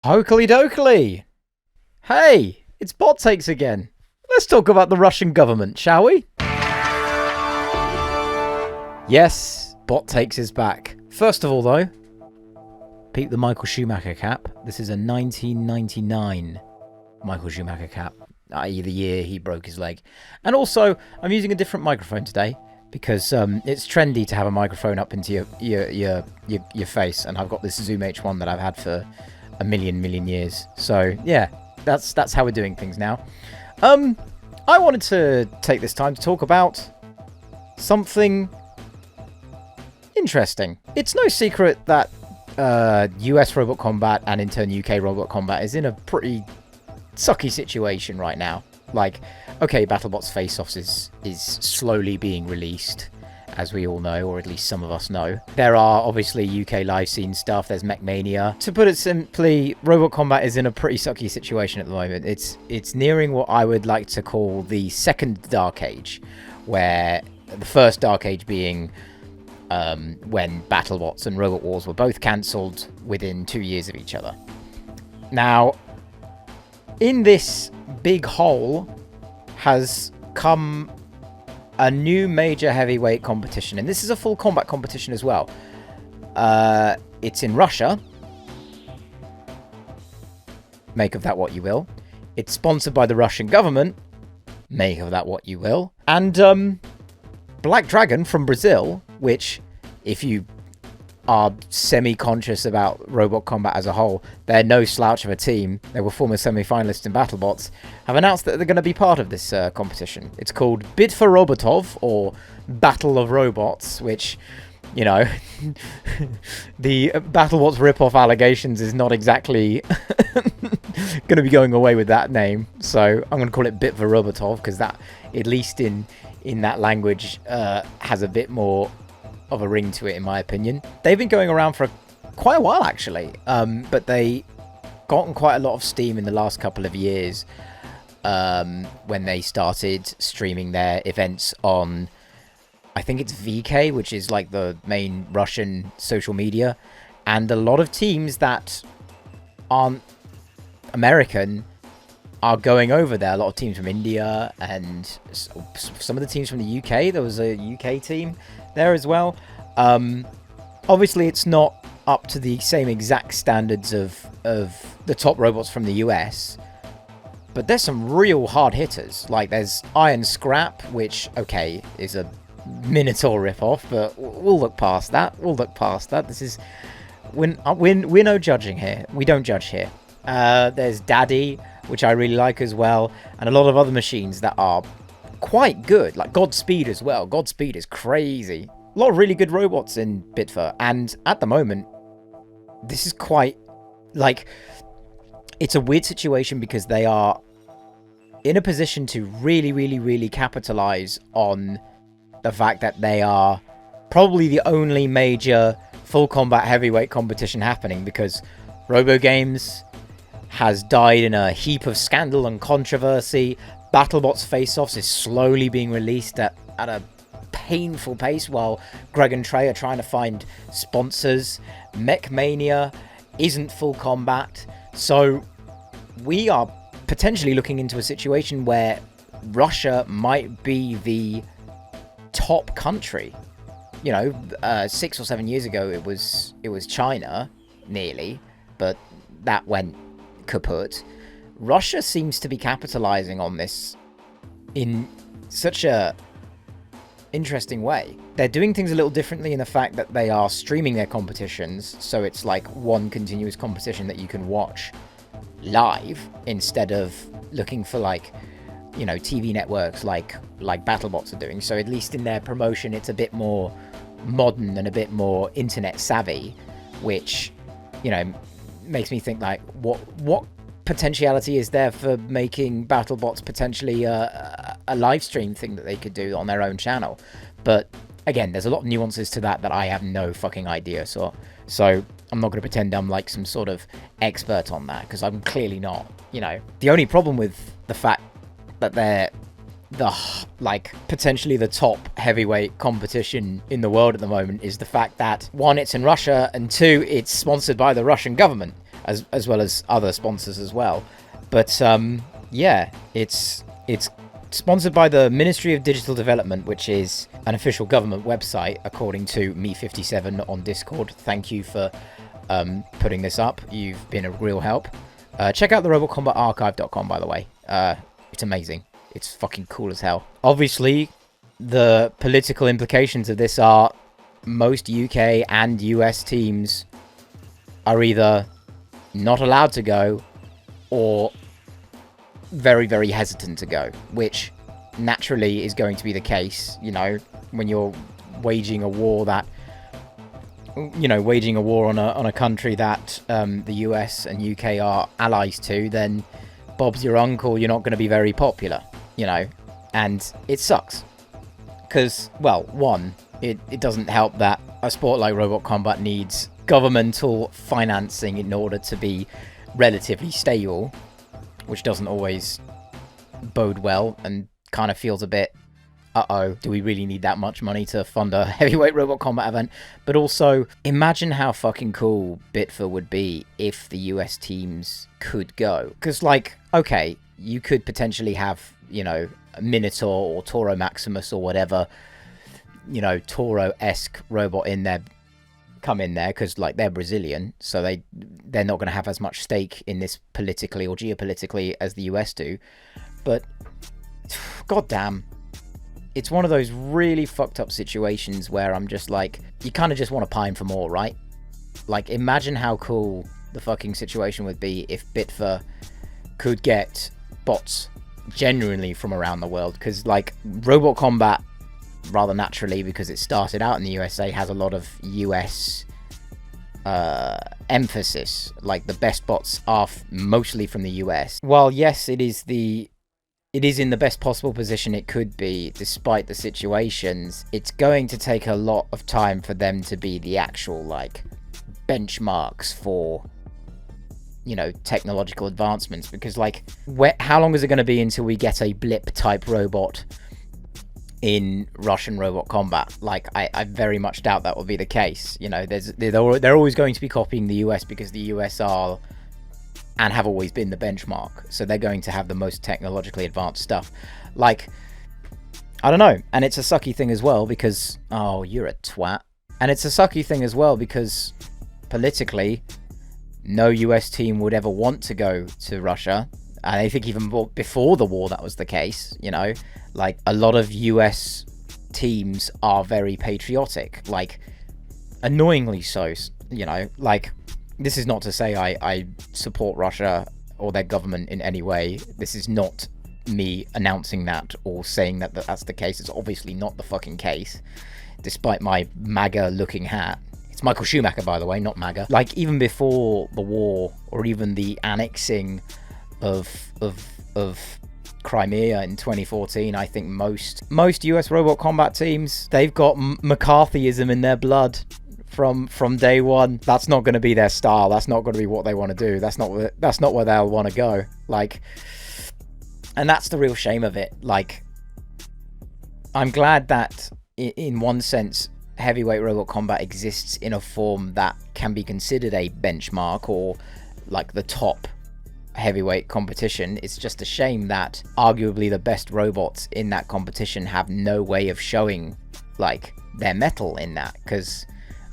Hokely dokely! Hey, it's Bot Takes again. Let's talk about the Russian government, shall we? Yes, Bot Takes is back. First of all, though, peep the Michael Schumacher cap. This is a 1999 Michael Schumacher cap, i.e. the year he broke his leg. And also, I'm using a different microphone today because it's trendy to have a microphone up into your face, and I've got this Zoom H1 that I've had for a million years. So yeah, that's how we're doing things now. I wanted to take this time to talk about something interesting. It's no secret that US robot combat and in turn UK robot combat is in a pretty sucky situation right now. Like, okay, BattleBots Face-Offs is slowly being released, as we all know, or at least some of us know. There are obviously UK live scene stuff, there's Mechmania. To put it simply, robot combat is in a pretty sucky situation at the moment. It's nearing what I would like to call the second Dark Age, where the first Dark Age being when BattleBots and Robot Wars were both cancelled within 2 years of each other. Now, in this big hole has come a new major heavyweight competition, and this is a full combat competition as well. It's in Russia. Make of that what you will. It's sponsored by the Russian government. Make of that what you will. And Black Dragon from Brazil, which, if you are semi-conscious about robot combat as a whole, they're no slouch of a team. They were former semi-finalists in BattleBots, have announced that they're going to be part of this competition. It's called Bid for Robotov, or Battle of Robots, which, you know, the BattleBots rip-off allegations is not exactly going to be going away with that name. So I'm going to call it Bid for Robotov, because that, at least in that language, has a bit more of a ring to it, in my opinion. They've been going around for quite a while, actually, but they gotten quite a lot of steam in the last couple of years when they started streaming their events on, I think it's VK, which is like the main Russian social media, and a lot of teams that aren't American are going over there. A lot of teams from India and some of the teams from the UK. There was a UK team there as well. Obviously, it's not up to the same exact standards of the top robots from the US, but there's some real hard hitters. Like, there's Iron Scrap, which, okay, is a Minotaur ripoff, but we'll look past that. This is... We're no judging here. We don't judge here. There's Daddy, which I really like as well, and a lot of other machines that are quite good, like Godspeed as well. Godspeed is crazy. A lot of really good robots in Bitfer, and at the moment, this is quite, like, it's a weird situation because they are in a position to really capitalize on the fact that they are probably the only major full combat heavyweight competition happening, because RoboGames has died in a heap of scandal and controversy. BattleBots Face-Offs is slowly being released at a painful pace while Greg and Trey are trying to find sponsors. Mechmania isn't full combat. So we are potentially looking into a situation where Russia might be the top country. You know, 6 or 7 years ago it was China, nearly, but that went kaput. Russia seems to be capitalizing on this in such a interesting way. They're doing things a little differently in the fact that they are streaming their competitions, so it's like one continuous competition that you can watch live instead of looking for, like, you know, TV networks like BattleBots are doing. So at least in their promotion, it's a bit more modern and a bit more internet savvy, which, you know, makes me think, like, what potentiality is there for making BattleBots potentially a live stream thing that they could do on their own channel. But again, there's a lot of nuances to that I have no fucking idea. So I'm not going to pretend I'm like some sort of expert on that, because I'm clearly not. You know, the only problem with the fact that they're potentially the top heavyweight competition in the world at the moment is the fact that, one, it's in Russia, and two, it's sponsored by the Russian government. as well as other sponsors as well. But yeah, it's sponsored by the Ministry of Digital Development, which is an official government website, according to Me57 on Discord. Thank you for putting this up. You've been a real help. Check out the robotcombatarchive.com, by the way. It's amazing. It's fucking cool as hell. Obviously, the political implications of this are most UK and US teams are either not allowed to go or very, very hesitant to go, which naturally is going to be the case, you know, when you're waging a war that, you know, waging a war on a country that the US and UK are allies to, then Bob's your uncle, you're not going to be very popular, you know, and it sucks. Because, well, one, it doesn't help that a sport like Robot Combat needs governmental financing in order to be relatively stable, which doesn't always bode well and kind of feels a bit, uh-oh, do we really need that much money to fund a heavyweight Robot Combat event? But also, imagine how fucking cool Bitfer would be if the US teams could go. Because, like, okay, you could potentially have, you know, a Minotaur or Toro Maximus or whatever, you know, Toro-esque robot in there, come in there, because, like, they're Brazilian, so they're not going to have as much stake in this politically or geopolitically as the US do. But, goddamn, it's one of those really fucked up situations where I'm just like, you kind of just want to pine for more, right? Like, imagine how cool the fucking situation would be if Bitfer could get bots genuinely from around the world, because, like, Robot Combat, rather naturally, because it started out in the USA, has a lot of US emphasis. Like, the best bots are mostly from the US. While yes, it is in the best possible position it could be, despite the situations, it's going to take a lot of time for them to be the actual, like, benchmarks for, you know, technological advancements. Because, like, how long is it going to be until we get a blip type robot in Russian Robot Combat? Like, I very much doubt that will be the case. You know, they're always going to be copying the US, because the US are and have always been the benchmark, so they're going to have the most technologically advanced stuff. Like, I don't know. And it's a sucky thing as well, because, oh, you're a twat. And it's a sucky thing as well because politically, no US team would ever want to go to Russia. And I think even before the war that was the case, you know. Like, a lot of US teams are very patriotic, like, annoyingly so, you know. Like, this is not to say I support Russia or their government in any way. This is not me announcing that or saying that that's the case. It's obviously not the fucking case, despite my MAGA-looking hat. It's Michael Schumacher, by the way, not MAGA. Like, even before the war, or even the annexing of Crimea in 2014, I think most US Robot Combat teams, they've got McCarthyism in their blood from day one. That's not going to be their style. That's not going to be what they want to do. That's not where they'll want to go. Like, and that's the real shame of it. Like, I'm glad that in one sense heavyweight Robot Combat exists in a form that can be considered a benchmark or like the top heavyweight competition. It's just a shame that arguably the best robots in that competition have no way of showing like their mettle in that, because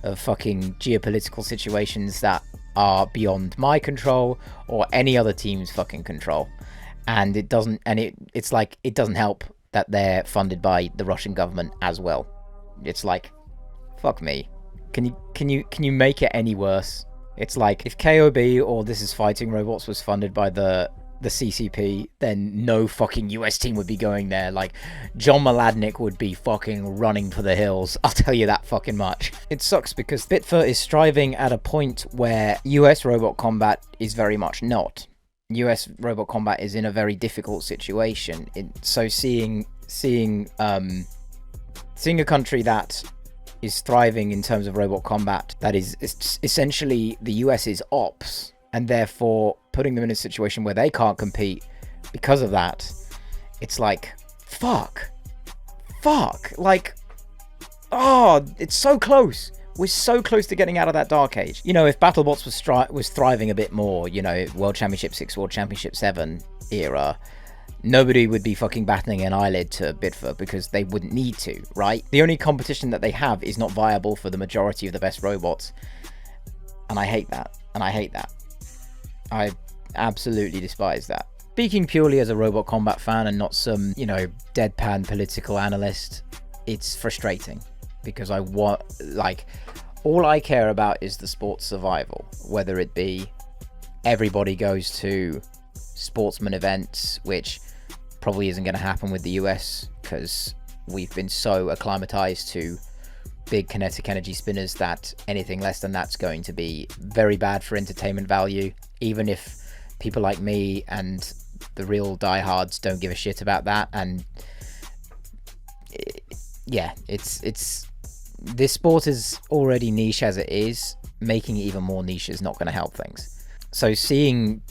of fucking geopolitical situations that are beyond my control or any other team's fucking control. And it doesn't, and it's like, it doesn't help that they're funded by the Russian government as well. It's like, fuck me. Can you make it any worse? It's like, if KOB or This Is Fighting Robots was funded by the CCP, then no fucking US team would be going there. Like, John Maladnik would be fucking running for the hills. I'll tell you that fucking much. It sucks because Bitfer is striving at a point where US Robot Combat is very much not. US Robot Combat is in a very difficult situation. So seeing a country that is thriving in terms of robot combat, that is essentially the US's ops, and therefore putting them in a situation where they can't compete because of that, it's like, fuck, like, oh, it's so close. We're so close to getting out of that dark age. You know, if BattleBots was thriving a bit more, you know, World Championship 6, World Championship 7 era, nobody would be fucking batting an eyelid to Bitfer because they wouldn't need to, right? The only competition that they have is not viable for the majority of the best robots. And I hate that. And I hate that. I absolutely despise that. Speaking purely as a Robot Combat fan and not some, you know, deadpan political analyst, it's frustrating because I want, like, all I care about is the sport's survival, whether it be everybody goes to sportsman events, which probably isn't going to happen with the US because we've been so acclimatized to big kinetic energy spinners that anything less than that's going to be very bad for entertainment value, even if people like me and the real diehards don't give a shit about that. And yeah, it's this sport is already niche as it is. Making it even more niche is not going to help things. So seeing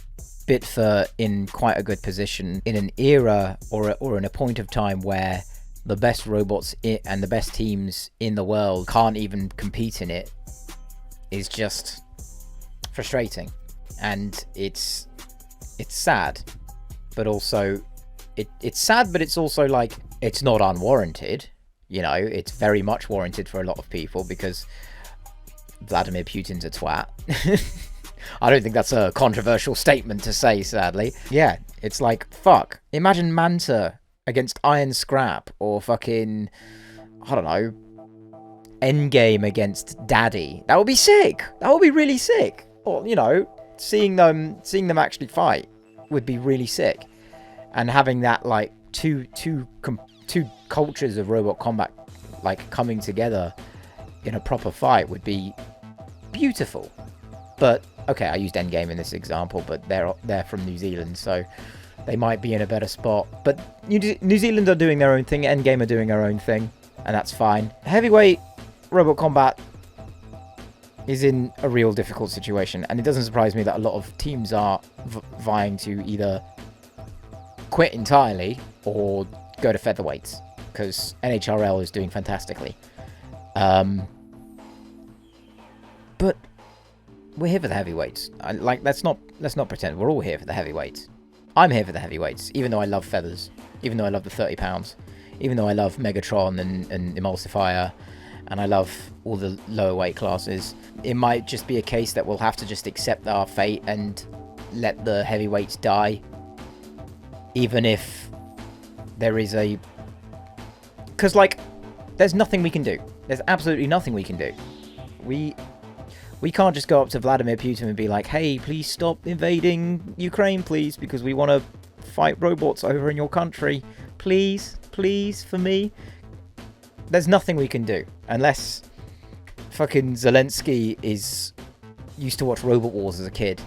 Bitfer in quite a good position in an era or in a point of time where the best robots and the best teams in the world can't even compete in it is just frustrating. And it's sad, but also it's sad, but it's also like, it's not unwarranted. You know, it's very much warranted for a lot of people because Vladimir Putin's a twat. I don't think that's a controversial statement to say, sadly. Yeah, it's like, fuck. Imagine Manta against Iron Scrap, or fucking, I don't know, Endgame against Daddy. That would be sick. That would be really sick. Or, you know, seeing them actually fight would be really sick. And having that, like, two cultures of robot combat, like, coming together in a proper fight would be beautiful. But okay, I used Endgame in this example, but they're from New Zealand, so they might be in a better spot. But New Zealand are doing their own thing, Endgame are doing their own thing, and that's fine. Heavyweight robot combat is in a real difficult situation, and it doesn't surprise me that a lot of teams are vying to either quit entirely or go to featherweights, because NHRL is doing fantastically. But we're here for the heavyweights. Let's not pretend. We're all here for the heavyweights. I'm here for the heavyweights, even though I love feathers, even though I love the 30 pounds, even though I love Megatron and Emulsifier, and I love all the lower weight classes. It might just be a case that we'll have to just accept our fate and let the heavyweights die, even if there is a... Because, like, there's nothing we can do. There's absolutely nothing we can do. We can't just go up to Vladimir Putin and be like, hey, please stop invading Ukraine, please, because we want to fight robots over in your country. Please, please, for me. There's nothing we can do. Unless fucking Zelensky used to watch Robot Wars as a kid.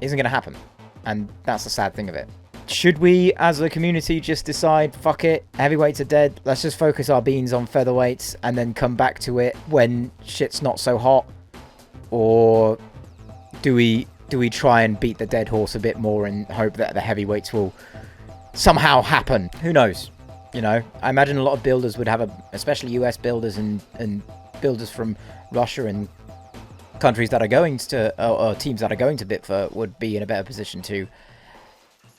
Isn't going to happen. And that's the sad thing of it. Should we, as a community, just decide, fuck it, heavyweights are dead, let's just focus our beans on featherweights and then come back to it when shit's not so hot? Or do we try and beat the dead horse a bit more and hope that the heavyweights will somehow happen? Who knows? You know, I imagine a lot of builders would have especially US builders and builders from Russia and countries that are going to, or teams that are going to Bitfer would be in a better position to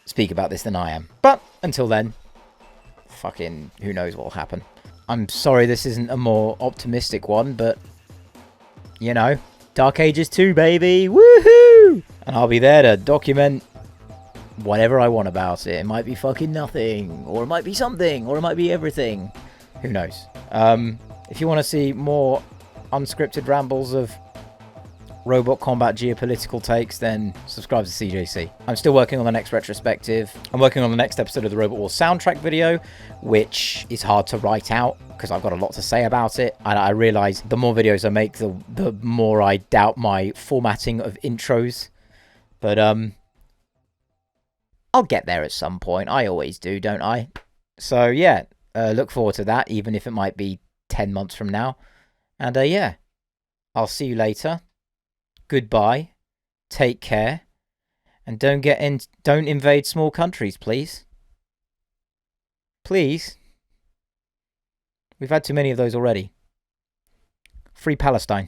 speak about this than I am. But until then, fucking who knows what will happen. I'm sorry this isn't a more optimistic one, but you know, Dark Ages 2, baby, woohoo! And I'll be there to document whatever I want about it. It might be fucking nothing, or it might be something, or it might be everything. Who knows? If you want to see more unscripted rambles of robot combat geopolitical takes, then subscribe to CJC. I'm still working on the next retrospective. I'm working on the next episode of the Robot Wars soundtrack video, which is hard to write out because I've got a lot to say about it. And I realise the more videos I make, the more I doubt my formatting of intros. But I'll get there at some point. I always do, don't I? So yeah, look forward to that, even if it might be 10 months from now. And yeah, I'll see you later. Goodbye, take care, and don't invade small countries, please. Please. We've had too many of those already. Free Palestine.